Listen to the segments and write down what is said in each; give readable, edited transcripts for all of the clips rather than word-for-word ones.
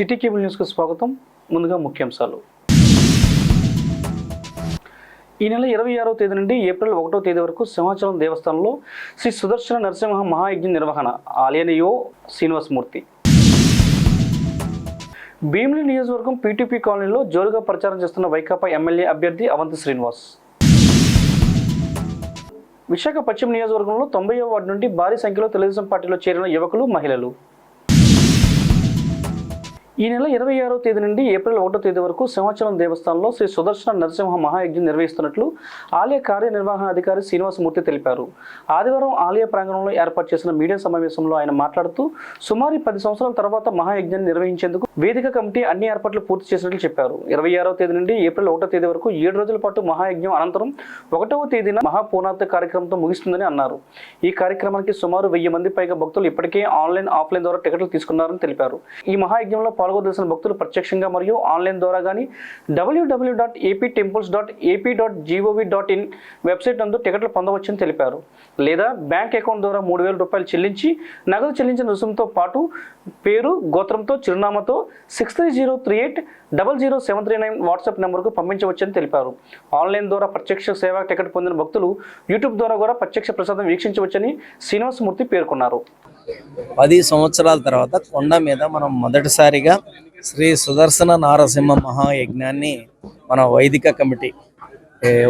City cable న్యూస్కు స్వాగతం. ముందుగా ముఖ్యాంశాలు. ఈ నెల 26వ తేదీ నుండి ఏప్రిల్ 1వ తేదీ వరకు సింహాచలం దేవస్థానంలో శ్రీ సుదర్శన నరసింహ మహాయజ్ఞ నిర్వహణ. ఆలయనియో శ్రీనివాసమూర్తి. భీమిలి నియోజకవర్గం పీటీపీ కాలనీలో జోరుగా ప్రచారం చేస్తున్న వైకాపా ఎమ్మెల్యే అభ్యర్థి అవంతి శ్రీనివాస్. విశాఖ పశ్చిమ నియోజకవర్గంలో 90వ వార్డు నుండి భారీ సంఖ్యలో తెలుగుదేశం పార్టీలో చేరిన యువకులు, మహిళలు. ఈ నెల 26వ తేదీ నుండి ఏప్రిల్ 1వ తేదీ వరకు సింహాచలం దేవస్థానంలో శ్రీ సుదర్శన నరసింహ మహాయజ్ఞం నిర్వహిస్తున్నట్లు ఆలయ కార్యనిర్వహణాధికారి శ్రీనివాసమూర్తి తెలిపారు. ఆదివారం ఆలయ ప్రాంగణంలో ఏర్పాటు చేసిన మీడియా సమావేశంలో ఆయన మాట్లాడుతూ సుమారు 10 సంవత్సరాల తర్వాత మహాయజ్ఞాన్ని నిర్వహించేందుకు వేదిక కమిటీ అన్ని ఏర్పాట్లు పూర్తి చేసినట్లు చెప్పారు. 26వ తేదీ నుండి ఏప్రిల్ 1వ తేదీ వరకు 7 రోజుల పాటు మహాయజ్ఞం అనంతరం 1వ తేదీన మహాపూర్ణాహుతి కార్యక్రమంతో ముగిస్తుందని అన్నారు. ఈ కార్యక్రమానికి సుమారు 1000 మంది పైగా భక్తులు ఇప్పటికే ఆన్లైన్, ఆఫ్లైన్ ద్వారా టికెట్లు తీసుకున్నారని తెలిపారు. ఈ మహాయజ్ఞంలో పాల్గొదలసిన భక్తులు ప్రత్యక్షంగా మరియు ఆన్లైన్ ద్వారా కానీ www.aptemples.ap.gov.in వెబ్సైట్ నందు టికెట్లు పొందవచ్చని తెలిపారు. లేదా బ్యాంక్ అకౌంట్ ద్వారా 3000 రూపాయలు చెల్లించి నగదు చెల్లించిన రుసుముతో పాటు పేరు, గోత్రంతో, చిరునామాతో 6303800739 వాట్సాప్ నెంబర్కు పంపించవచ్చని తెలిపారు. ఆన్లైన్ ద్వారా ప్రత్యక్ష సేవా టికెట్ పొందిన భక్తులు యూట్యూబ్ ద్వారా కూడా ప్రత్యక్ష ప్రసాదం వీక్షించవచ్చని శ్రీనివాసమూర్తి పేర్కొన్నారు. 10 సంవత్సరాల తర్వాత కొండ మీద మనం మొదటిసారిగా శ్రీ సుదర్శన నారసింహ మహాయజ్ఞాన్ని మన వైదిక కమిటీ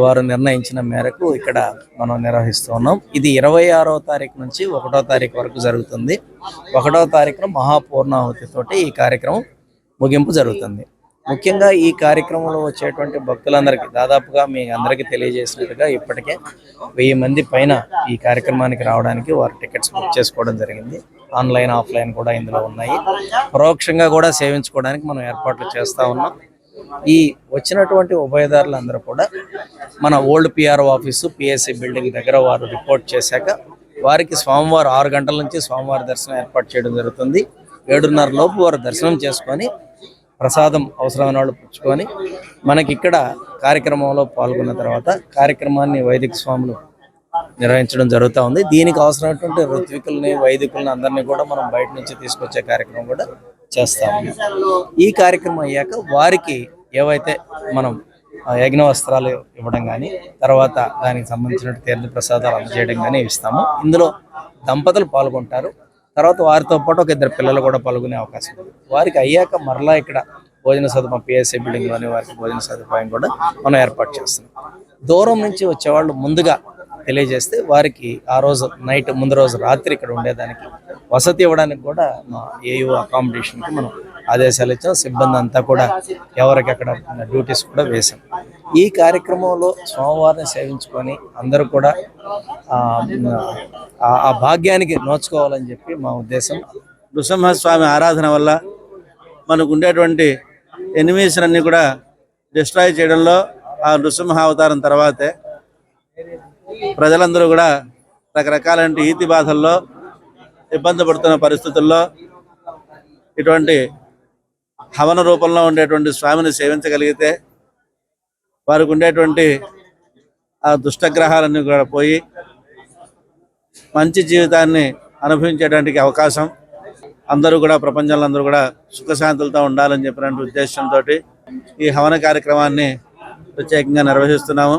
వారు నిర్ణయించిన మేరకు ఇక్కడ మనం నిర్వహిస్తూ ఉన్నాం. ఇది 26వ తారీఖు నుంచి 1వ తారీఖు వరకు జరుగుతుంది. 1వ తారీఖున మహాపూర్ణాహుతితోటి ఈ కార్యక్రమం ముగింపు జరుగుతుంది. ముఖ్యంగా ఈ కార్యక్రమంలో వచ్చేటువంటి భక్తులందరికీ దాదాపుగా మీ అందరికీ తెలియజేసినట్టుగా ఇప్పటికే 1000 మంది పైన ఈ కార్యక్రమానికి రావడానికి వారు టికెట్స్ బుక్ చేసుకోవడం జరిగింది. ఆన్లైన్, ఆఫ్లైన్ కూడా ఇందులో ఉన్నాయి. పరోక్షంగా కూడా సేవించుకోవడానికి మనం ఏర్పాట్లు చేస్తూ ఉన్నాం. ఈ వచ్చినటువంటి ఉభయదారులందరూ కూడా మన old PRO office, PSC building దగ్గర వారు రిపోర్ట్ చేశాక వారికి స్వామివారు 6 గంటల నుంచి స్వామివారి దర్శనం ఏర్పాటు చేయడం జరుగుతుంది. 7:30 లోపు వారు దర్శనం చేసుకొని ప్రసాదం అవసరమైన వాళ్ళు పుచ్చుకొని మనకి ఇక్కడ కార్యక్రమంలో పాల్గొన్న తర్వాత కార్యక్రమాన్ని వైదిక స్వాములు నిర్వహించడం జరుగుతూ ఉంది. దీనికి అవసరమైనటువంటి ఋత్వికుల్ని, వైదికుల్ని అందరినీ కూడా మనం బయట నుంచి తీసుకొచ్చే కార్యక్రమం కూడా చేస్తాము. ఈ కార్యక్రమం అయ్యాక వారికి ఏవైతే మనం యజ్ఞ వస్త్రాలు ఇవ్వడం కానీ, తర్వాత దానికి సంబంధించిన తీర్థ ప్రసాదాలు అందజేయడం కానీ ఇస్తాము. ఇందులో దంపతులు పాల్గొంటారు. తర్వాత వారితో పాటు ఒక 2 పిల్లలు కూడా పాల్గొనే అవకాశం ఉంది. వారికి అయ్యాక మరలా ఇక్కడ భోజన సదుపాయం పిఎస్సి బిల్డింగ్లోని వారికి భోజన సదుపాయం కూడా మనం ఏర్పాటు చేస్తున్నాం. దూరం నుంచి వచ్చేవాళ్ళు ముందుగా తెలియజేస్తే వారికి ఆ రోజు నైట్, ముందు రోజు రాత్రి ఇక్కడ ఉండేదానికి వసతి ఇవ్వడానికి కూడా మా ఏయూ అకామిడేషన్కి మనం ఆదేశాలు ఇచ్చాం. సిబ్బంది అంతా కూడా ఎవరికి అక్కడ డ్యూటీస్ కూడా వేశాం. ఈ కార్యక్రమంలో స్వామివారిని సేవించుకొని అందరూ కూడా ఆ భాగ్యానికి నోచుకోవాలని చెప్పి మా ఉద్దేశం. నృసింహస్వామి ఆరాధన వల్ల మనకు ఉండేటువంటి ఎనిమీస్ అన్ని కూడా డిస్ట్రాయ్ చేయడంలో ఆ నృసింహ అవతారం తర్వాతే ప్రజలందరూ కూడా రకరకాల ఈతి బాధల్లో ఇబ్బంది పడుతున్న పరిస్థితుల్లో ఇటువంటి హవన రూపంలో ఉండేటువంటి స్వామిని సేవించగలిగితే వారికి ఉండేటువంటి ఆ దుష్టగ్రహాలన్నీ కూడా పోయి మంచి జీవితాన్ని అనుభవించేటువంటి అవకాశం, అందరూ కూడా ప్రపంచంలో అందరూ కూడా సుఖశాంతులతో ఉండాలని చెప్పినటువంటి ఉద్దేశంతో ఈ హవన కార్యక్రమాన్ని ప్రత్యేకంగా నిర్వహిస్తున్నాము.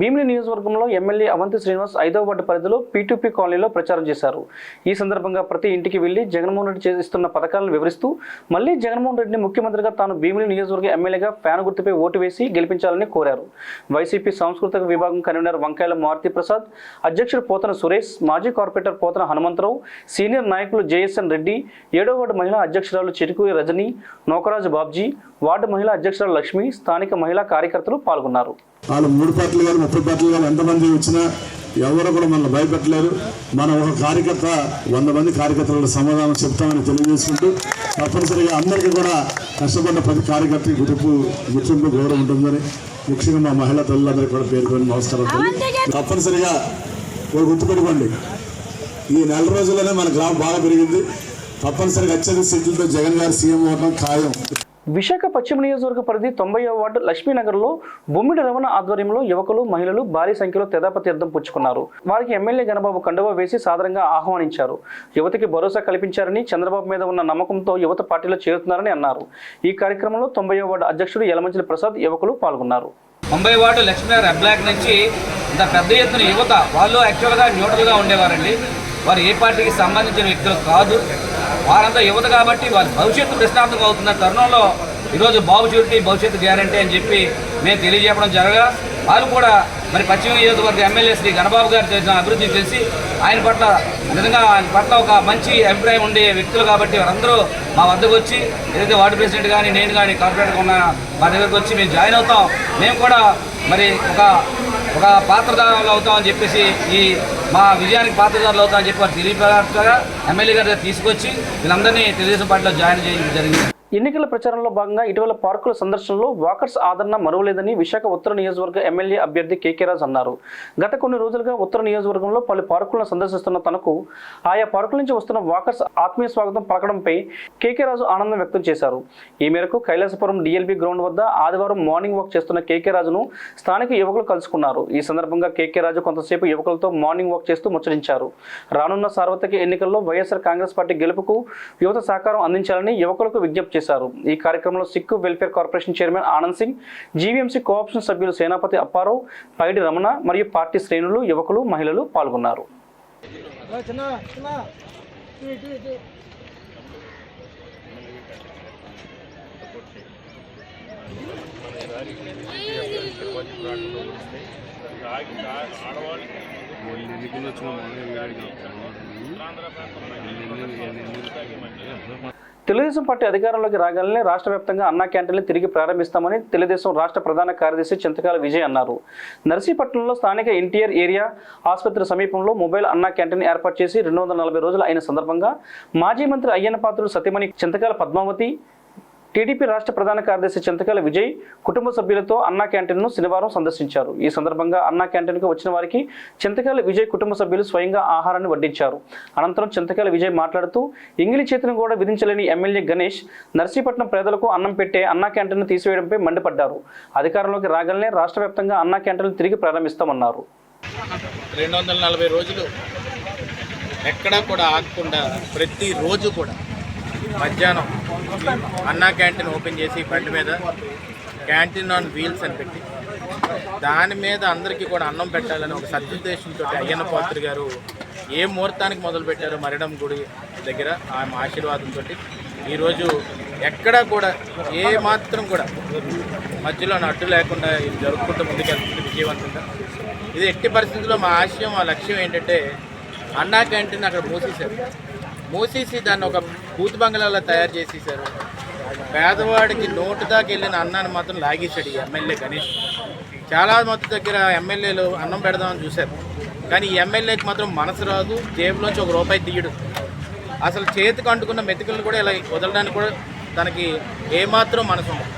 భీమిలి నియోజకవర్గంలో ఎమ్మెల్యే అవంతి శ్రీనివాస్ 5వ వార్డు పరిధిలో పీటీపీ కాలనీలో ప్రచారం చేశారు. ఈ సందర్భంగా ప్రతి ఇంటికి వెళ్లి జగన్మోహన్ రెడ్డి చేస్తున్న పథకాలను వివరిస్తూ మళ్లీ జగన్మోహన్ రెడ్డిని ముఖ్యమంత్రిగా తాను భీమిలి నియోజకవర్గ ఎమ్మెల్యేగా ఫ్యాన్ గుర్తుపై ఓటు వేసి గెలిపించాలని కోరారు. వైసీపీ సాంస్కృతిక విభాగం కన్వీనర్ వంకాయల మారుతి ప్రసాద్, అధ్యక్షుడు పోతన సురేష్, మాజీ కార్పొరేటర్ పోతన హనుమంతరావు, సీనియర్ నాయకులు జేఎస్ఎన్ రెడ్డి, 7వ వార్డు మహిళా అధ్యక్షురాలు చిరుకూరి రజని, నోకరాజు బాబ్జీ, వార్డు మహిళా అధ్యక్షురాలు లక్ష్మి, స్థానిక మహిళా కార్యకర్తలు పాల్గొన్నారు. వాళ్ళు 3 పార్టీలు కానీ 30 పార్టీలు కానీ ఎంతమంది వచ్చినా ఎవరు కూడా మనల్ని భయపెట్టలేరు. మనం ఒక కార్యకర్త 100 మంది కార్యకర్తలకు సమాధానం చెప్తామని తెలియజేసుకుంటూ తప్పనిసరిగా అందరికీ కూడా కష్టపడిన ప్రతి కార్యకర్తకి గుర్తింపు గౌరవం ఉంటుందని ముఖ్యంగా మా మహిళా తల్లులందరికీ కూడా పేర్కొని నమస్కారం. తప్పనిసరిగా గుర్తుపెట్టుకోండి, ఈ 4 రోజుల్లోనే మన గ్రామం బాగా పెరిగింది. తప్పనిసరిగా అత్యధిక సీట్లతో జగన్ గారు సీఎం అవడం ఖాయం. విశాఖ పశ్చిమ నియోజకవర్గ పరిధి 90వ వార్డు లక్ష్మీనగర్లో బొమ్మిడి రమణ ఆధ్వర్యంలో యువకులు మహిళలు భారీ సంఖ్యలో తెదాప తీర్థం పుచ్చుకున్నారు. వారికి ఎమ్మెల్యే గణబాబు కండువా వేసి సాదరంగా ఆహ్వానించారు. యువతకి భరోసా కల్పించారని, చంద్రబాబు మీద ఉన్న నమ్మకంతో యువత పార్టీలో చేరుతున్నారని అన్నారు. ఈ కార్యక్రమంలో 90వ వార్డు అధ్యక్షుడు యలమంచిలి ప్రసాద్ యువకులు పాల్గొన్నారు. 90 వార్డు లక్ష్మీనగర్ అబ్లాక్ నుంచి ఇంత పెద్ద ఎత్తున యువత, వాళ్ళు యాక్చువల్గా న్యూట్రల్గా ఉండేవారండి. వారు ఏ పార్టీకి సంబంధించిన వ్యక్తులు కాదు. వారంతా యువత కాబట్టి వారి భవిష్యత్తు ప్రశ్నార్థకం అవుతున్న తరుణంలో ఈరోజు బాబు షూరిటీ భవిష్యత్తు గ్యారంటీ అని చెప్పి మేము తెలియజేయడం జరగా, వారు కూడా మరి పశ్చిమ నియోజకవర్గ ఎమ్మెల్యే శ్రీ గణబాబు గారు చేసిన అభివృద్ధిని తెలిసి ఆయన పట్ల ఒక మంచి అభిప్రాయం ఉండే వ్యక్తులు కాబట్టి వారందరూ మా వద్దకు వచ్చి, ఏదైతే వార్డు ప్రెసిడెంట్ కానీ నేను కానీ కార్పొరేటర్గా ఉన్న మా దగ్గరకు వచ్చి మేము జాయిన్ అవుతాం, మేము కూడా మరి ఒక పాత్రదారులు అవుతామని చెప్పేసి ఈ మా విజయానికి పాత్రదారులు అవుతామని చెప్పి వారు తెలియపరచగా ఎమ్మెల్యే గారు తీసుకొచ్చి వీళ్ళందరినీ తెలుగుదేశం పార్టీలో జాయిన్ చేయడం జరిగింది. ఎన్నికల ప్రచారంలో భాగంగా ఇటీవల పార్కుల సందర్శనలో వాకర్స్ ఆదరణ మరువలేదని విశాఖ ఉత్తర నియోజకవర్గ ఎమ్మెల్యే అభ్యర్థి కేకే రాజు అన్నారు. గత కొన్ని రోజులుగా ఉత్తర నియోజకవర్గంలో పలు పార్కులను సందర్శిస్తున్న తనకు ఆయా పార్కుల నుంచి వస్తున్న వాకర్స్ ఆత్మీయ స్వాగతం పలకడంపై కేకే రాజు ఆనందం వ్యక్తం చేశారు. ఈ మేరకు కైలాసపురం డిఎల్బీ గ్రౌండ్ వద్ద ఆదివారం మార్నింగ్ వాక్ చేస్తున్న కేకే రాజును స్థానిక యువకులు కలుసుకున్నారు. ఈ సందర్భంగా కేకే రాజు కొంతసేపు యువకులతో మార్నింగ్ వాక్ చేస్తూ ముచ్చరించారు. రానున్న సార్వత్రిక ఎన్నికల్లో వైఎస్ఆర్ కాంగ్రెస్ పార్టీ గెలుపుకు యువత సహకారం అందించాలని యువకులకు విజ్ఞప్తి చేశారు. ఈ కార్యక్రమంలో Sikh welfare corporation chairman Anand Singh, GVMC co-option సభ్యులు సేనాపతి అప్పారావు, పైడి రమణ మరియు పార్టీ శ్రేణులు, యువకులు, మహిళలు పాల్గొన్నారు. తెలుగుదేశం పార్టీ అధికారంలోకి రాగానే రాష్ట్ర వ్యాప్తంగా అన్నా క్యాంటీన్లు తిరిగి ప్రారంభిస్తామని తెలుగుదేశం రాష్ట్ర ప్రధాన కార్యదర్శి చింతకాల విజయ్ అన్నారు. నర్సీపట్నంలో స్థానిక ఎన్టీఆర్ ఏరియా ఆసుపత్రి సమీపంలో మొబైల్ అన్నా క్యాంటీన్ ఏర్పాటు చేసి 240 రోజులు అయిన సందర్భంగా మాజీ మంత్రి అయ్యన్న పాత్రుడు సతీమణి చింతకాల పద్మావతి, టీడీపీ రాష్ట్ర ప్రధాన కార్యదర్శి చింతకాల విజయ్ కుటుంబ సభ్యులతో అన్నా క్యాంటీన్ను శనివారం సందర్శించారు. ఈ సందర్భంగా అన్నా క్యాంటీన్కు వచ్చిన వారికి చింతకాల విజయ్ కుటుంబ సభ్యులు స్వయంగా ఆహారాన్ని వడ్డించారు. అనంతరం చింతకాల విజయ్ మాట్లాడుతూ ఎంగిలి చేతిని కూడా విధించలేని ఎమ్మెల్యే గణేష్ నర్సీపట్నం పేదలకు అన్నం పెట్టే అన్నా క్యాంటీన్ను తీసివేయడంపై మండిపడ్డారు. అధికారంలోకి రాగానే రాష్ట్ర వ్యాప్తంగా అన్నా క్యాంటీన్లు తిరిగి ప్రారంభిస్తామన్నారు. 240 రోజులు ఎక్కడా కూడా ఆగకుండా ప్రతిరోజు కూడా మధ్యాహ్నం అన్నా క్యాంటీన్ ఓపెన్ చేసి బండి మీద క్యాంటీన్ ఆన్ వీల్స్ అని పెట్టి దాని మీద అందరికీ కూడా అన్నం పెట్టాలని ఒక సదుద్దేశంతో అయ్యన్న పాత్రుడు గారు ఏ ముహూర్తానికి మొదలుపెట్టారో మరిడం గుడి దగ్గర ఆమె ఆశీర్వాదంతో ఈరోజు ఎక్కడా కూడా ఏ మాత్రం కూడా మధ్యలో అడ్డు లేకుండా ఇది జరుపుకుంటూ ముందుకెళ్తుంది విజయవంతంగా. ఇది ఎట్టి పరిస్థితుల్లో మా ఆశయం, మా లక్ష్యం ఏంటంటే అన్నా క్యాంటీన్ అక్కడ మూసేసి దాన్ని ఒక బూత్ బంగ్లాలో తయారు చేసేసారు. పేదవాడికి నోటు దాకా వెళ్ళిన అన్నాన్ని మాత్రం లాగేశాడు ఈ ఎమ్మెల్యే గణేష్. చాలా మంది దగ్గర ఎమ్మెల్యేలు అన్నం పెడదామని చూశారు, కానీ ఈ ఎమ్మెల్యేకి మాత్రం మనసు రాదు, జేబులోంచి ₹1 తీయడు. అసలు చేతికి అంటుకున్న మెతుకులను కూడా ఇలా వదలడానికి కూడా తనకి ఏమాత్రం మనసు ఉండదు.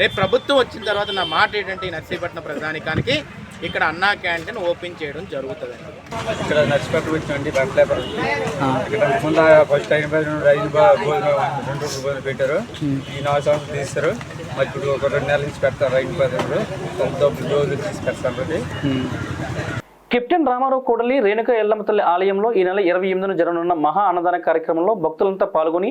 రేపు ప్రభుత్వం వచ్చిన తర్వాత నా మాట ఏంటంటే ఈ నర్సీపట్నం ప్రధానికానికి ఇక్కడ అన్నా క్యాంటీన్ ఓపెన్ చేయడం జరుగుతుందండి. ఇక్కడ నర్సీపట్నం వచ్చినండి బట్టలేపర్ ఇక్కడ ముందు ఫస్ట్ టైం 2 భోజనం పెట్టారు. ఈ 4 సంవత్సరాలు తీస్తారు. మరి ఇప్పుడు ఒక 2 నెలల నుంచి పెడతారు. 5 రోజులు తీసి పెడతారు. కెప్టెన్ రామారావు కూడలి రేణుక ఎల్లమ్మ తల్లి ఆలయంలో ఈ నెల 28న జరగనున్న మహా అన్నదాన కార్యక్రమంలో భక్తులంతా పాల్గొని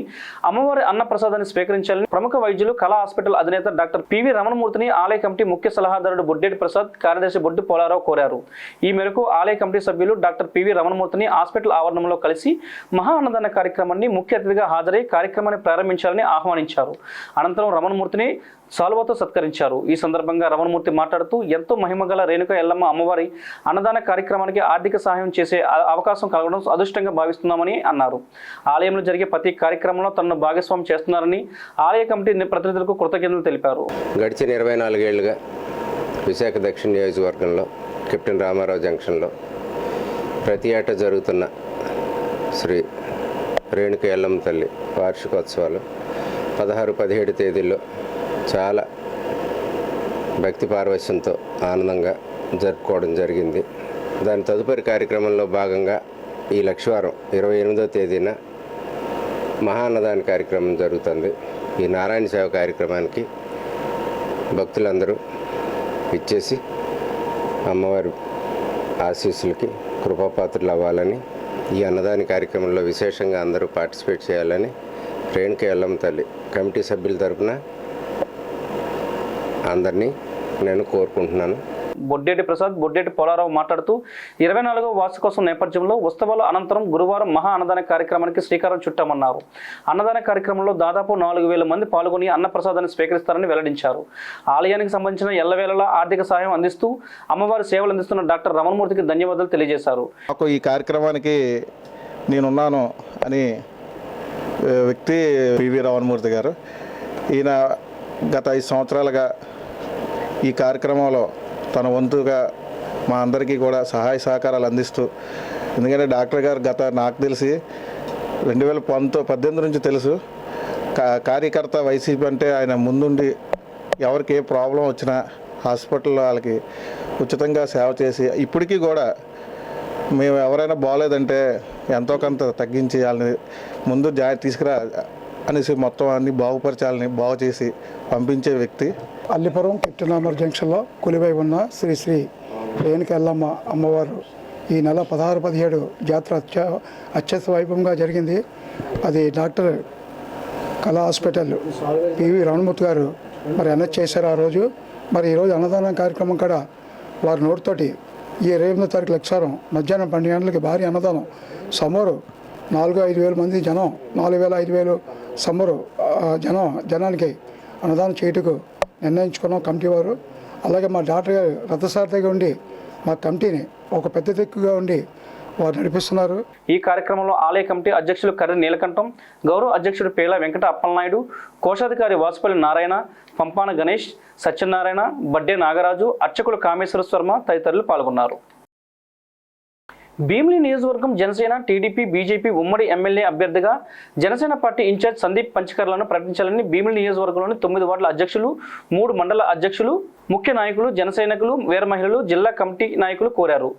అమ్మవారి అన్న ప్రసాదాన్ని స్వీకరించాలని ప్రముఖ వైద్యులు కళా హాస్పిటల్ అధినేత డాక్టర్ పివి రమణమూర్తిని ఆలయ కమిటీ ముఖ్య సలహాదారుడు బొడ్డేటి ప్రసాద్, కార్యదర్శి బొడ్డు పోలారావు కోరారు. ఈ మేరకు ఆలయ కమిటీ సభ్యులు డాక్టర్ పివి రమణమూర్తిని హాస్పిటల్ ఆవరణంలో కలిసి మహా అన్నదాన కార్యక్రమాన్ని ముఖ్య అతిథిగా హాజరై కార్యక్రమాన్ని ప్రారంభించాలని ఆహ్వానించారు. అనంతరం రమణమూర్తిని సాల్వాతో సత్కరించారు. ఈ సందర్భంగా రమణమూర్తి మాట్లాడుతూ ఎంతో మహిమగల రేణుక ఎల్లమ్మ అమ్మవారి అన్నదాన కార్యక్రమానికి ఆర్థిక సహాయం చేసే అవకాశం కలగడం అదృష్టంగా భావిస్తున్నామని అన్నారు. ఆలయంలో జరిగే ప్రతి కార్యక్రమంలో తనను భాగస్వామ్యం చేస్తున్నారని ఆలయ కమిటీ ప్రతినిధులకు కృతజ్ఞతలు తెలిపారు. గడిచిన 24 ఏళ్లుగా విశాఖ దక్షిణ నియోజకవర్గంలో కెప్టెన్ రామారావు జంక్షన్లో ప్రతి ఏటా జరుగుతున్న శ్రీ రేణుక ఎల్లమ్మ తల్లి వార్షికోత్సవాలు 16-17 తేదీల్లో చాలా భక్తి పారవశ్యంతో ఆనందంగా జరుపుకోవడం జరిగింది. దాని తదుపరి కార్యక్రమంలో భాగంగా ఈ లక్షవారం 28వ తేదీన మహా అన్నదాన కార్యక్రమం జరుగుతుంది. ఈ నారాయణ సేవ కార్యక్రమానికి భక్తులందరూ ఇచ్చేసి అమ్మవారి ఆశీస్సులకి కృపాపాత్రులు అవ్వాలని, ఈ అన్నదాన కార్యక్రమంలో విశేషంగా అందరూ పార్టిసిపేట్ చేయాలని రేణుక ఎల్లమ్మ తల్లి కమిటీ సభ్యుల తరఫున అందరినీ నేను కోరుకుంటున్నాను. బొడ్డేటి ప్రసాద్, బొడ్డేటి పోలారావు మాట్లాడుతూ 24వ వార్షికోత్సవం నేపథ్యంలో ఉత్సవాల అనంతరం గురువారం మహా అన్నదాన కార్యక్రమానికి శ్రీకారం చుట్టామన్నారు. అన్నదాన కార్యక్రమంలో దాదాపు 4,000 మంది పాల్గొని అన్నప్రసాదాన్ని స్వీకరిస్తారని వెల్లడించారు. ఆలయానికి సంబంధించిన ఎల్లవేళలా ఆర్థిక సహాయం అందిస్తూ అమ్మవారి సేవలు అందిస్తున్న డాక్టర్ రమణమూర్తికి ధన్యవాదాలు తెలియజేశారు. ఈ కార్యక్రమానికి నేనున్నాను అని వ్యక్తి పివి రమణమూర్తి గారు. ఈయన గత 5 సంవత్సరాలుగా ఈ కార్యక్రమంలో తన వంతుగా మా అందరికీ కూడా సహాయ సహకారాలు అందిస్తూ, ఎందుకంటే డాక్టర్ గారు నాకు తెలిసి 2018 నుంచి తెలుసు, కార్యకర్త వైసీపీ అంటే ఆయన ముందుండి ఎవరికి ఏ ప్రాబ్లం వచ్చినా హాస్పిటల్లో వాళ్ళకి ఉచితంగా సేవ చేసి, ఇప్పటికీ కూడా మేము ఎవరైనా బాగోలేదంటే ఎంతో కొంత తగ్గించి వాళ్ళని ముందు తీసుకురా అనేసి మొత్తం అన్ని బాగుపరచాలని బాగు చేసి పంపించే వ్యక్తి. అల్లిపురం కెప్టెన్ రామారావు జంక్షన్లో కొలువై ఉన్న శ్రీ శ్రీ రేణుక ఎల్లమ్మ అమ్మవారు ఈ నెల 16-17 జాతర అత్యంత వైభవంగా జరిగింది. అది డాక్టర్ కళా హాస్పిటల్ పివి రమణమూర్తి గారు మరి అనౌన్స్ చేశారు ఆ రోజు. మరి ఈరోజు అన్నదానం కార్యక్రమం కూడా వారి నోటితోటి ఈ 28వ తారీఖు లక్షారం మధ్యాహ్నం 12 గంటలకి భారీ అన్నదానం. సమూరు 4-5 వేల మంది జనం, 4,000-5,000 సమూరు జనానికి అన్నదానం చేయటకు నిర్ణయించుకున్నాం కమిటీ వారు. అలాగే మా డాక్టర్ గారు రథసారథిగా ఉండి మా కమిటీని ఒక పెద్ద దిక్కుగా ఉండి వారు నడిపిస్తున్నారు. ఈ కార్యక్రమంలో ఆలయ కమిటీ అధ్యక్షులు కర్రి నీలకంఠం, గౌరవ అధ్యక్షుడు పేల వెంకట అప్పలనాయుడు, కోశాధికారి వాసుపల్లి నారాయణ, పంపాన గణేష్, సత్యనారాయణ, బడ్డే నాగరాజు, అర్చకులు కామేశ్వర శర్మ తదితరులు పాల్గొన్నారు. భీమిలి నియోజకవర్గం జనసేన, టీడీపీ, బీజేపీ ఉమ్మడి ఎమ్మెల్యే అభ్యర్థిగా జనసేన పార్టీ ఇన్ఛార్జ్ సందీప్ పంచకర్లను ప్రకటించాలని భీమిలి నియోజకవర్గంలోని 9 వార్డుల అధ్యక్షులు, 3 మండల అధ్యక్షులు, ముఖ్య నాయకులు, జనసైనికులు, వీర మహిళలు, జిల్లా కమిటీ నాయకులు కోరారు.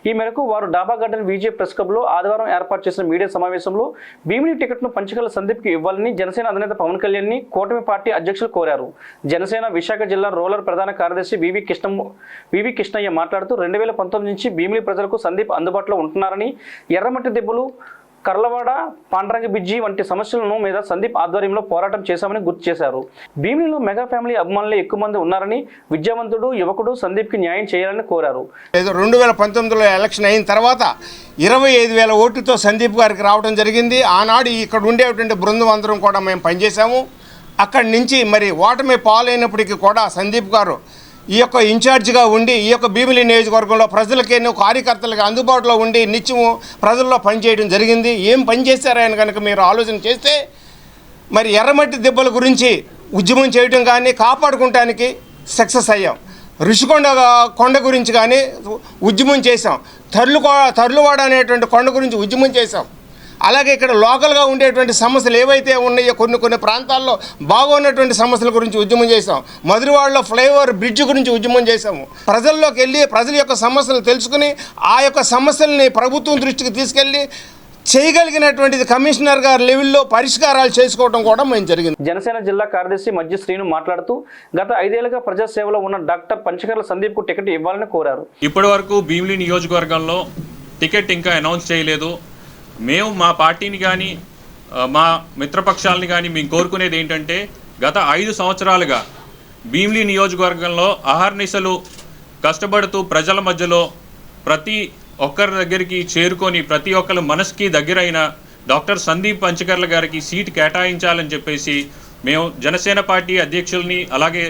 ఈ మేరకు వారు డాబా గార్డెన్ విజే ప్రెస్ క్లబ్లో ఆదివారం ఏర్పాటు చేసిన మీడియా సమావేశంలో భీమిలి టికెట్ను పంచకర్ల సందీప్కి ఇవ్వాలని జనసేన అధినేత పవన్ కళ్యాణ్ని కూటమి పార్టీ అధ్యక్షులు కోరారు. జనసేన విశాఖ జిల్లా రూరల్ ప్రధాన కార్యదర్శి వివి కృష్ణయ్య మాట్లాడుతూ 2019 నుంచి భీమిలి ప్రజలకు సందీప్ అందుబాటులో ఉంటున్నారని, ఎర్రమట్టి దెబ్బలు, కర్లవాడ, పాండ్రంగి బిజ్జి వంటి సమస్యలను మీద సందీప్ ఆధ్వర్యంలో పోరాటం చేశామని గుర్తు చేశారు. భీమిలిలో మెగా ఫ్యామిలీ అభిమానులే ఎక్కువ మంది ఉన్నారని, విద్యావంతుడు యువకుడు సందీప్కి న్యాయం చేయాలని కోరారు. 2019లో ఎలక్షన్ అయిన తర్వాత 25,000 ఓట్లతో సందీప్ గారికి రావడం జరిగింది. ఆనాడు ఇక్కడ ఉండేటువంటి బృందం అందరం కూడా మేము పనిచేసాము. అక్కడి నుంచి మరి ఓటమి పాలైనప్పటికీ కూడా సందీప్ గారు ఈ యొక్క ఇన్ఛార్జిగా ఉండి ఈ యొక్క భీమిలి నియోజకవర్గంలో ప్రజలకి కార్యకర్తలకు అందుబాటులో ఉండి నిత్యము ప్రజల్లో పనిచేయడం జరిగింది. ఏం పనిచేశారని కనుక మీరు ఆలోచన చేస్తే మరి ఎర్రమట్టి దెబ్బల గురించి ఉద్యమం చేయడం కానీ కాపాడుకోవడానికి సక్సెస్ అయ్యాం. కొండ గురించి కానీ ఉద్యమం చేసాం. తర్లువాడ అనేటువంటి కొండ గురించి ఉద్యమం చేసాం. అలాగే ఇక్కడ లోకల్గా ఉండేటువంటి సమస్యలు ఏవైతే ఉన్నాయో కొన్ని ప్రాంతాల్లో బాగున్నటువంటి సమస్యల గురించి ఉద్యమం చేసాం. మధురవాడలో ఫ్లైఓవర్ బ్రిడ్జ్ గురించి ఉద్యమం చేసాము. ప్రజల్లోకి వెళ్ళి ప్రజల యొక్క సమస్యలు తెలుసుకుని ఆ యొక్క సమస్యల్ని ప్రభుత్వం దృష్టికి తీసుకెళ్ళి చేయగలిగినటువంటిది కమిషనర్ గారి లెవెల్లో పరిష్కారాలు చేసుకోవడం కూడా మేము జరిగింది. జనసేన జిల్లా కార్యదర్శి మధ్య శ్రీను మాట్లాడుతూ గత 5 ఏళ్లుగా ప్రజాసేవలో ఉన్న డాక్టర్ పంచకర్ల సందీప్కు టికెట్ ఇవ్వాలని కోరారు. ఇప్పటి వరకు భీమిలి నియోజకవర్గంలో టికెట్ ఇంకా అనౌన్స్ చేయలేదు. మేము మా పార్టీని కానీ మా మిత్రపక్షాలని కానీ మేము కోరుకునేది ఏంటంటే గత 5 సంవత్సరాలుగా భీమిలి నియోజకవర్గంలో అహర్నిశలు కష్టపడుతూ ప్రజల మధ్యలో ప్రతి ఒక్కరి దగ్గరికి చేరుకొని ప్రతి ఒక్కరి మనసుకి దగ్గరైన డాక్టర్ సందీప్ పంచకర్ల గారికి సీట్ కేటాయించాలని చెప్పేసి మేము జనసేన పార్టీ అధ్యక్షుల్ని, అలాగే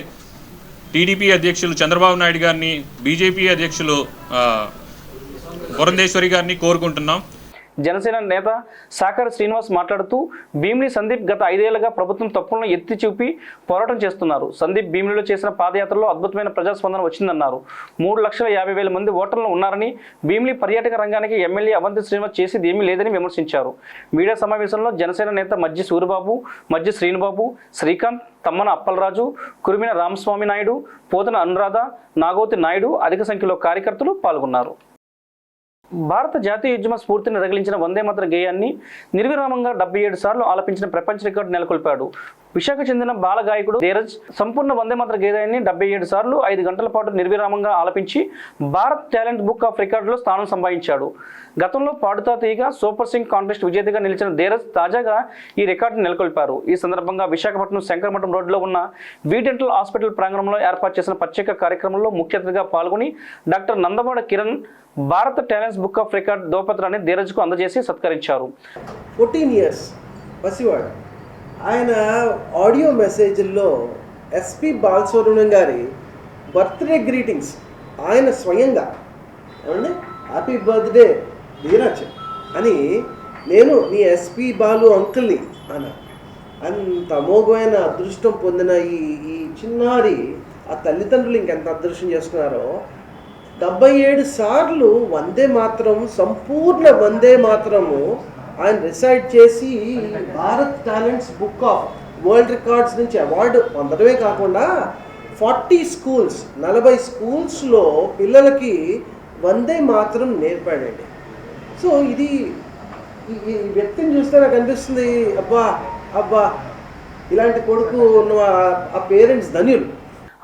టీడీపీ అధ్యక్షులు చంద్రబాబు నాయుడు గారిని, బీజేపీ అధ్యక్షులు పురంధేశ్వరి గారిని కోరుకుంటున్నాం. జనసేన నేత సాకర్ శ్రీనివాస్ మాట్లాడుతూ భీమిలి సందీప్ గత 5 ఏళ్లుగా ప్రభుత్వం తప్పులను ఎత్తి చూపి పోరాటం చేస్తున్నారు. సందీప్ భీమిలిలో చేసిన పాదయాత్రలో అద్భుతమైన ప్రజాస్పందన వచ్చిందన్నారు. 3,50,000 మంది ఓటర్లు ఉన్నారని, భీమిలి పర్యాటక రంగానికి ఎమ్మెల్యే అవంతి శ్రీనివాస్ చేసేది ఏమీ లేదని విమర్శించారు. మీడియా సమావేశంలో జనసేన నేత మజ్జి సూరిబాబు, మజ్జి శ్రీనుబాబు, శ్రీకాంత్, తమ్మన అప్పలరాజు, కురిమిన రామస్వామి నాయుడు, పోతన అనురాధ, నాగోతి నాయుడు అధిక సంఖ్యలో కార్యకర్తలు పాల్గొన్నారు. భారత జాతీయోద్యమ స్ఫూర్తిని రగిలించిన వందేమాతర గేయాన్ని నిర్విరామంగా 77 సార్లు ఆలపించిన ప్రపంచ రికార్డు నెలకొల్పాడు. విశాఖ చెందిన బాల గాయకుడు ధీరజ్ సంపూర్ణ వందే మాతర గేయాన్ని 77 సార్లు 5 గంటల పాటు నిర్విరామంగా ఆలపించి భారత్ టాలెంట్ బుక్ ఆఫ్ రికార్డులో స్థానం సంపాదించాడు. గతంలో పాడుతా తీయగా సూపర్ సింగ్ కాంటెస్ట్ విజేతగా నిలిచిన ధీరజ్ తాజాగా ఈ రికార్డును నెలకొల్పారు. ఈ సందర్భంగా విశాఖపట్నం శంకరమఠం రోడ్లో ఉన్న వి డెంటల్ హాస్పిటల్ ప్రాంగణంలో ఏర్పాటు చేసిన ప్రత్యేక కార్యక్రమంలో ముఖ్య అతిథిగా పాల్గొని doctor Nandavada Kiran Bharat talents book of record ధ్రువపత్రాన్ని ధీరజ్కు అందజేసి సత్కరించారు. 14 years పసివాడు ఆయన ఆడియో మెసేజ్ల్లో ఎస్పి బాలసుబ్రహ్మణ్యం గారి బర్త్డే గ్రీటింగ్స్ ఆయన స్వయంగా ఏమండి హ్యాపీ బర్త్డే ధీరజ్ అని నేను నీ ఎస్పి బాలు అంకుల్ని అన్న అంత అమోఘమైన అదృష్టం పొందిన ఈ చిన్నారి ఆ తల్లిదండ్రులు ఇంకెంత అదృష్టం చేసుకున్నారో 77 సార్లు వందే మాత్రం సంపూర్ణ వందే మాత్రము ఆయన రిసైడ్ చేసి Bharat talents book of world records నుంచి అవార్డు పొందడమే కాకుండా 40 స్కూల్స్ 40 స్కూల్స్లో పిల్లలకి వందే మాత్రం నేర్పాడండి. సో ఇది ఈ వ్యక్తిని చూస్తే నాకు అనిపిస్తుంది అబ్బా ఇలాంటి కొడుకు ఉన్న ఆ పేరెంట్స్ ధన్యులు.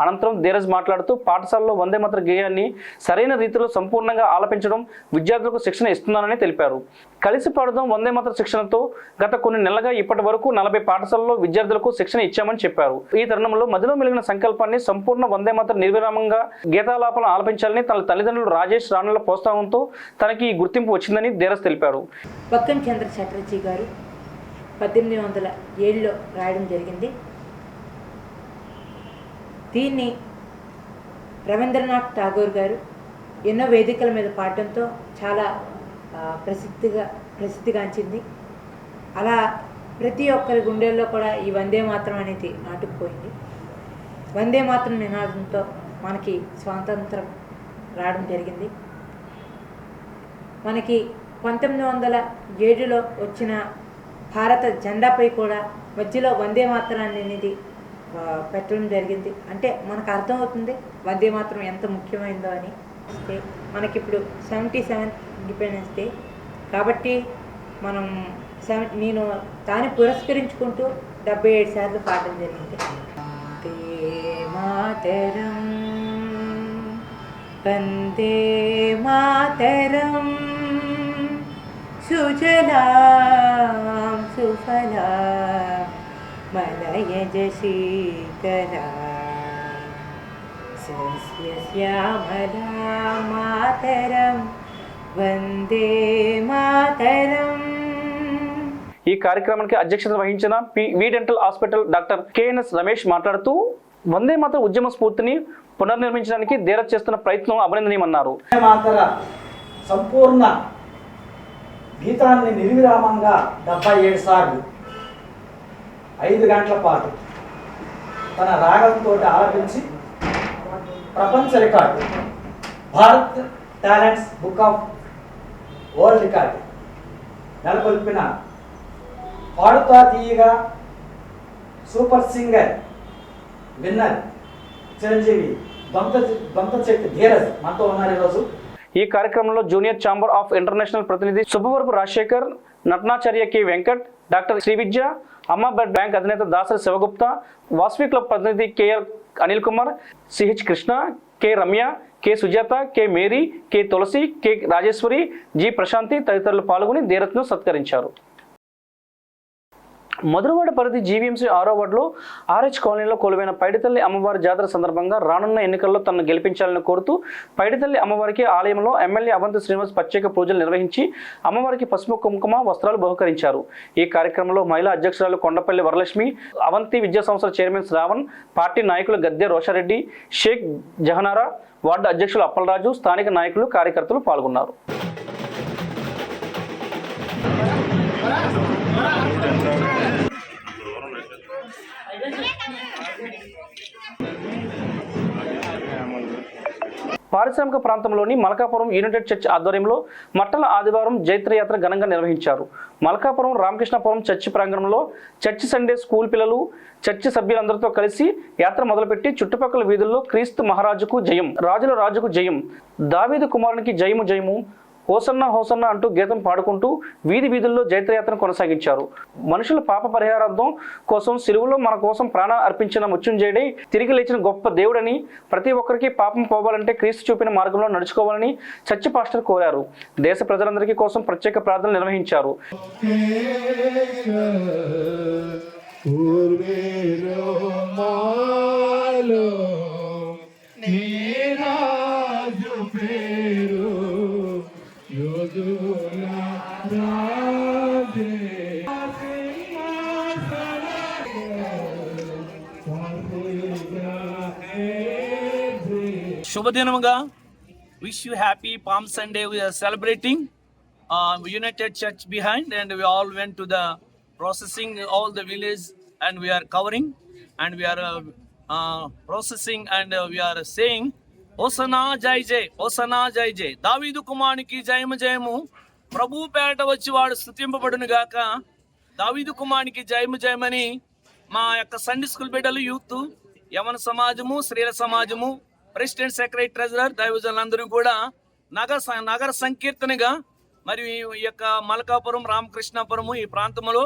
అనంతరం ధీరజ్ మాట్లాడుతూ పాఠశాలలో వందే మాతర గేయాన్ని సరైన రీతిలో సంపూర్ణంగా ఆలపించడం విద్యార్థులకు శిక్షణ ఇస్తున్నానని తెలిపారు. కలిసి పాడుదాం వందే మాతర శిక్షణతో గత కొన్ని నెలలుగా ఇప్పటి వరకు 40 పాఠశాలలో విద్యార్థులకు శిక్షణ ఇచ్చామని చెప్పారు. ఈ తరుణంలో మదిలో మెలిగిన సంకల్పాన్ని సంపూర్ణ వందే మాతర నిర్విరామంగా గీతాలాపన ఆలపించాలని తన తల్లిదండ్రులు రాజేష్ రాణుల ప్రోత్సాహంతో తనకి ఈ గుర్తింపు వచ్చిందని ధీరజ్ తెలిపారు. బక్కం చంద్ర చటర్జీ గారు 1807లో రాయడం జరిగింది. దీన్ని రవీంద్రనాథ్ ఠాగూర్ గారు ఎన్నో వేదికల మీద పాడడంతో చాలా ప్రసిద్ధిగాంచింది. అలా ప్రతి ఒక్కరి గుండెల్లో కూడా ఈ వందే మాత్రం అనేది నాటుకుపోయింది. వందే మాత్రం నినాదంతో మనకి స్వాతంత్రం రావడం జరిగింది. మనకి 1907లో వచ్చిన భారత జెండాపై కూడా మధ్యలో వందే మాత్రాన్ని అనేది పెట్టడం జరిగింది. అంటే మనకు అర్థమవుతుంది వందే మాత్రం ఎంత ముఖ్యమైనదో అని. మనకిప్పుడు 77 ఇండిపెండెన్స్ డే కాబట్టి మనం నేను దాన్ని పురస్కరించుకుంటూ 77 సార్లు పాడడం జరిగింది. వందే మాతరం సుజలాం సుఫలాం మలయజ శీతలా సస్యశ్యామలా మాతరం వందే మాతరం. ఈ కార్యక్రమానికి అధ్యక్షత వహించిన V dental hospital doctor KNS Ramesh మాట్లాడుతూ వందే మాతర ఉద్యమ స్ఫూర్తిని పునర్నిర్మించడానికి ధీరజ్ చేస్తున్న ప్రయత్నం అభినందనీయమన్నారు. మాతర సంపూర్ణ గీతాన్ని నిర్విరామంగా 77 సార్లు 5 గంటల పాటు తన రాగంతో ఆలపించి ప్రపంచ record Bharat talents book of world record నెలకొల్పిన Padutha Theeyaga super singer winner చిరంజీవి దొంత చెట్టు ధీరజ్ మనతో ఉన్నారు ఈరోజు. ఈ కార్యక్రమంలో జూనియర్ ఛాంబర్ ఆఫ్ ఇంటర్నేషనల్ ప్రతినిధి శుభవరపు రాజశేఖర్, నటనాచార్య K Venkat, doctor Srividya, Amma blood bank అధినేత దాసరి శివగుప్తా, వాస్వి క్లబ్ ప్రతినిధి KL Anil Kumar, CH Krishna, K Ramya, K Sujatha, K Mary, K Tulasi, K Rajeshwari, G Prashanti తదితరులు పాల్గొని ధీరజ్ను సత్కరించారు. మధురవాడ పరిధి జీవీఎంసీ 6వ వార్డులో ఆర్హెచ్ కాలనీలో కొలువైన పైడితల్లి అమ్మవారి జాతర సందర్భంగా రానున్న ఎన్నికల్లో తనను గెలిపించాలని కోరుతూ పైడితల్లి అమ్మవారికి ఆలయంలో ఎమ్మెల్యే అవంతి శ్రీనివాస్ ప్రత్యేక పూజలు నిర్వహించి అమ్మవారికి పసుపు కుంకుమ వస్త్రాలు బహుకరించారు. ఈ కార్యక్రమంలో మహిళా అధ్యక్షురాలు కొండపల్లి వరలక్ష్మి, అవంతి విద్యా సంస్థల చైర్మన్ శ్రావణ్, పార్టీ నాయకులు గద్దె రోషారెడ్డి, షేక్ జహనారా, వార్డు అధ్యక్షులు అప్పలరాజు, స్థానిక నాయకులు కార్యకర్తలు పాల్గొన్నారు. పారిశ్రామిక ప్రాంతంలోని మలకాపురం యునైటెడ్ చర్చ్ ఆధ్వర్యంలో మట్టల ఆదివారం జైత్రయాత్ర ఘనంగా నిర్వహించారు. మలకాపురం రామకృష్ణపురం చర్చి ప్రాంగణంలో చర్చి సండే స్కూల్ పిల్లలు చర్చి సభ్యులందరితో కలిసి యాత్ర మొదలుపెట్టి చుట్టుపక్కల వీధుల్లో క్రీస్తు మహారాజుకు జయం, రాజుల రాజుకు జయం, దావీదు కుమారునికి జయము జయము, హోసన్న హోసన్న అంటూ గీతం పాడుకుంటూ వీధి వీధుల్లో జైత్రయాత్ర కొనసాగించారు. మనుషుల పాప పరిహారార్థం కోసం సిలువలో మన కోసం ప్రాణాలు అర్పించిన మృత్యుంజయుడే తిరిగి లేచిన గొప్ప దేవుడని, ప్రతి ఒక్కరికి పాపం పోవాలంటే క్రీస్తు చూపిన మార్గంలో నడుచుకోవాలని చర్చి పాస్టర్ కోరారు. దేశ ప్రజలందరికీ కోసం ప్రత్యేక ప్రార్థనలు నిర్వహించారు. శుభదినముగా wish you happy Palm Sunday. We are celebrating United Church behind, and we all went to the processing all the village, and we are covering, and we are processing, and we are saying Hosanna Jai Jai, Hosanna Jai Jai, Davidu కుమారునికి జయము జయము, ప్రభు పేట వచ్చి వాడు స్తుతింపబడును గాక, దావీదు కుమారునికి జయము జయమని మా యొక్క సండే స్కూల్ బిడ్డలు, యూత్, యవన సమాజము, స్త్రీల సమాజము, ప్రెసిడెంట్, సెక్రటరీ, ట్రెజరర్, దైవజనులందరూ కూడా నగర సంకీర్తనగా మరియు ఈ యొక్క మలకాపురం, రామకృష్ణాపురము ఈ ప్రాంతంలో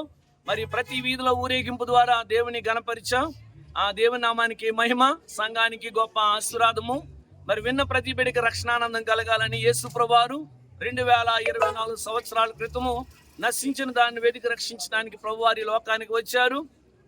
మరి ప్రతి వీధిలో ఊరేగింపు ద్వారా దేవుని గణపరిచాం. ఆ దేవుని నామానికి మహిమ, సంఘానికి గొప్ప ఆశీర్వాదము. మరి విన్న ప్రతి బిడ్డకి రక్షణానందం కలగాలని యేసు ప్రభువారు 2024 సంవత్సరాల క్రితము నశించిన దాన్ని వెతికి రక్షించడానికి ప్రభువారి లోకానికి వచ్చారు.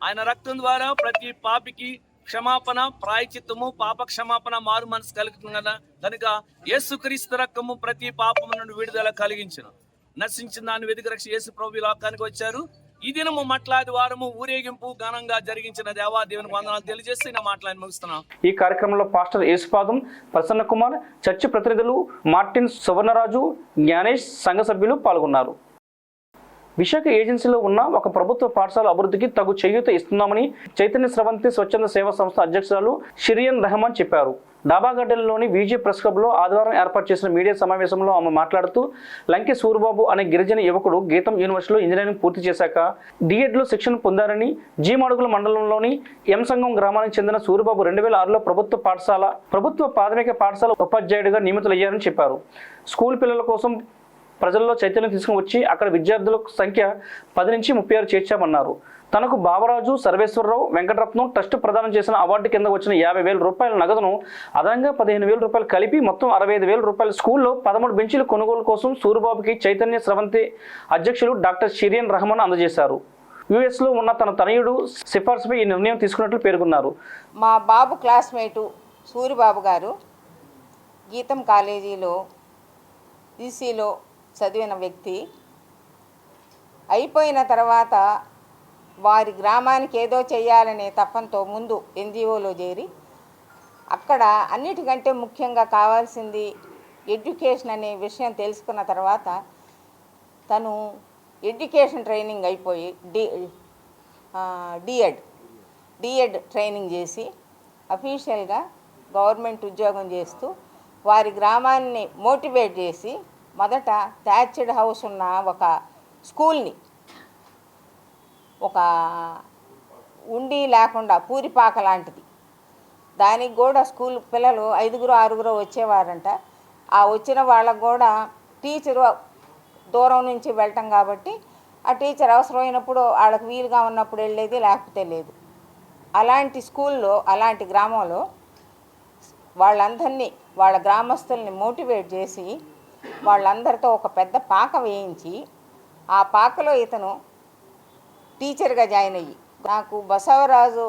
ఆయన రక్తం ద్వారా ప్రతి పాపికి క్షమాపణ, ప్రాయచిత్తము, పాప క్షమాపణ, మారు మనసు కలుగుతుంది కదా. కనుక యేసుక్రీస్తు రక్తము ప్రతి పాపము నుండి విడుదల కలిగించును. నశించిన దాన్ని వెతికి రక్షి యేసు ప్రభు లోకానికి వచ్చారు. ఈ దినము మట్లాది వారము ఊరేగింపు ఘనంగా జరిగించిన దేవా దేవునికి వందనాలు తెలియజేసి నా మాటలను ముగిస్తున్నాం. ఈ కార్యక్రమంలో పాస్టర్ యేసుపాదం, ప్రసన్న కుమార్, చర్చి ప్రతినిధులు మార్టిన్, సువర్ణరాజు, జ్ఞానేష్, సంఘ సభ్యులు పాల్గొన్నారు. విశాఖ ఏజెన్సీలో ఉన్న ఒక ప్రభుత్వ పాఠశాల అభివృద్ధికి తగు చేయూత ఇస్తున్నామని చైతన్య స్రవంతి స్వచ్ఛంద సేవా సంస్థ అధ్యక్షురాలు షిరియన్ రెహమాన్ చెప్పారు. డాబాగడ్డలోని విజే ప్రెస్ క్లబ్లో ఆదివారం ఏర్పాటు చేసిన మీడియా సమావేశంలో ఆమె మాట్లాడుతూ, లంకె సూరిబాబు అనే గిరిజన యువకుడు గీతం యూనివర్సిటీలో ఇంజనీరింగ్ పూర్తి చేశాక డిఎడ్లో శిక్షణ పొందారని, జీమాడుగుల మండలంలోని ఎం సంఘం గ్రామానికి చెందిన సూరిబాబు 2006లో ప్రభుత్వ ప్రాథమిక పాఠశాల ఉపాధ్యాయుడిగా నియమితులయ్యారని చెప్పారు. స్కూల్ పిల్లల కోసం ప్రజల్లో చైతన్యం తీసుకుని వచ్చి అక్కడ విద్యార్థుల సంఖ్య 10 నుంచి 36 చేర్చామన్నారు. తనకు బావరాజు, సర్వేశ్వరరావు, వెంకటరత్నం ట్రస్ట్ ప్రదానం చేసిన అవార్డు కింద వచ్చిన 50,000 రూపాయల నగదును అదనంగా 15,000 రూపాయలు కలిపి మొత్తం 65,000 రూపాయలు స్కూల్లో 13 బెంచీల కొనుగోలు కోసం సూరిబాబుకి చైతన్య స్రవంతి అధ్యక్షులు డాక్టర్ షిరియన్ రెహమాన్ అందజేశారు. యుఎస్లో ఉన్న తన తనయుడు సిఫార్సుపై ఈ నిర్ణయం తీసుకున్నట్లు పేర్కొన్నారు. మా బాబు క్లాస్మేటు సూరిబాబు గారు గీతం కాలేజీలో ఈసీలో చదివిన వ్యక్తి. అయిపోయిన తర్వాత వారి గ్రామానికి ఏదో చేయాలనే తపంతో ముందు ఎన్జిఓలో చేరి అక్కడ అన్నిటికంటే ముఖ్యంగా కావాల్సింది ఎడ్యుకేషన్ అనే విషయం తెలుసుకున్న తర్వాత తను ఎడ్యుకేషన్ ట్రైనింగ్ అయిపోయి డిఎడ్ ట్రైనింగ్ చేసి అఫీషియల్గా గవర్నమెంట్ ఉద్యోగం చేస్తూ వారి గ్రామాన్ని మోటివేట్ చేసి మొదట థ్యాచ్డ్ హౌస్ ఉన్న ఒక స్కూల్ని, ఒక ఉండి లేకుండా పూరిపాక లాంటిది, దానికి కూడా స్కూల్ పిల్లలు 5-6 వచ్చేవారంట. ఆ వచ్చిన వాళ్ళకు కూడా టీచరు దూరం నుంచి వెళ్ళటం కాబట్టి ఆ టీచర్ అవసరమైనప్పుడు వాళ్ళకి వీలుగా ఉన్నప్పుడు వెళ్ళేది, లేకపోతే లేదు. అలాంటి స్కూల్లో, అలాంటి గ్రామంలో వాళ్ళందరినీ, వాళ్ళ గ్రామస్తుల్ని మోటివేట్ చేసి వాళ్ళందరితో ఒక పెద్ద పాక వేయించి ఆ పాకలో ఇతను టీచర్గా జాయిన్ అయ్యి, నాకు బసవరాజు,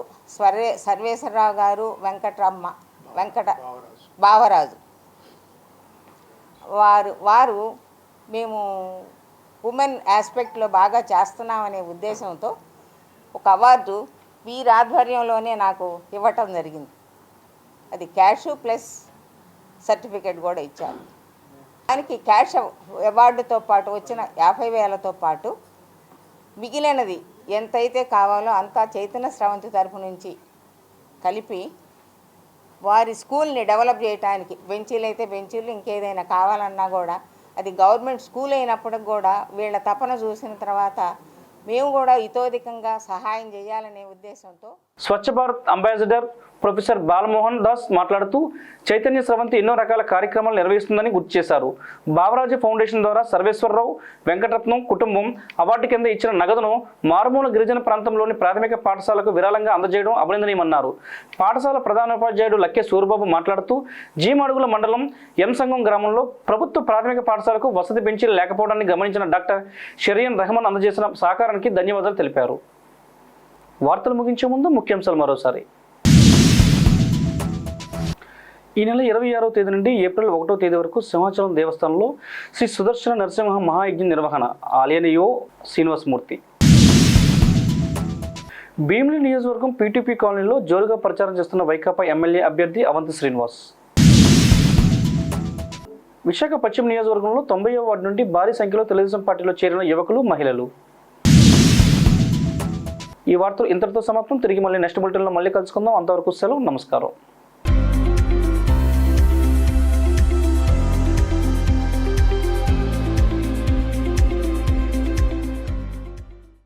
సర్వేశ్వరరావు గారు, బావరాజు వారు మేము ఉమెన్ ఆస్పెక్ట్లో బాగా చేస్తున్నామనే ఉద్దేశంతో ఒక అవార్డు వీరి ఆధ్వర్యంలోనే నాకు ఇవ్వటం జరిగింది. అది క్యాష్ ప్లస్ సర్టిఫికేట్ కూడా ఇచ్చారు. దానికి క్యాష్ అవార్డుతో పాటు వచ్చిన 50,000తో పాటు మిగిలినది ఎంతైతే కావాలో అంతా చైతన్య స్రవంతి తరఫు నుంచి కలిపి వారి స్కూల్ని డెవలప్ చేయడానికి, బెంచీలు అయితే బెంచీలు, ఇంకేదైనా కావాలన్నా కూడా అది గవర్నమెంట్ స్కూల్ అయినప్పటికి కూడా వీళ్ళ తపన చూసిన తర్వాత మేము కూడా ఇతోధికంగా సహాయం చేయాలనే ఉద్దేశంతో స్వచ్ఛ భారత్ అంబాసిడర్ ప్రొఫెసర్ బాలమోహన్ దాస్ మాట్లాడుతూ చైతన్య స్రవంతి ఎన్నో రకాల కార్యక్రమాలు నిర్వహిస్తుందని గుర్తు చేశారు. బావరాజు ఫౌండేషన్ ద్వారా సర్వేశ్వరరావు వెంకటరత్నం కుటుంబం అవార్డు కింద ఇచ్చిన నగదును మారుమూల గిరిజన ప్రాంతంలోని ప్రాథమిక పాఠశాలకు విరాళంగా అందజేయడం అభినందనీయమన్నారు. పాఠశాల ప్రధానోపాధ్యాయుడు లక్కే సూరిబాబు మాట్లాడుతూ జీమాడుగుల మండలం ఎంసంగం గ్రామంలో ప్రభుత్వ ప్రాథమిక పాఠశాలకు వసతి బెంచీలు లేకపోవడాన్ని గమనించిన డాక్టర్ షరియన్ రెహమాన్ అందజేసిన సహకారానికి ధన్యవాదాలు తెలిపారు. వార్తలు ముగించే ముందు ముఖ్యాంశాలు మరోసారి. ఈ నెల 26వ తేదీ నుండి ఏప్రిల్ 1వ తేదీ వరకు సింహాచలం దేవస్థానంలో శ్రీ సుదర్శన నరసింహ మహాయజ్ఞ నిర్వహణ. ఆలయనియో శ్రీనివాసమూర్తి. భీమిలి నియోజకవర్గం పీటీపీ కాలనీలో జోరుగా ప్రచారం చేస్తున్న వైకాపా ఎమ్మెల్యే అభ్యర్థి అవంతి శ్రీనివాస్. విశాఖ పశ్చిమ నియోజకవర్గంలో 90వ వార్డు నుండి భారీ సంఖ్యలో తెలుగుదేశం పార్టీలో చేరిన యువకులు, మహిళలు. ఈ వార్తలు ఇంతటితో సమాప్తం. తిరిగి మళ్ళీ నెక్స్ట్ బులెటిన్లో మళ్ళీ కలుసుకుందాం. అంతవరకు సెలవు. నమస్కారం.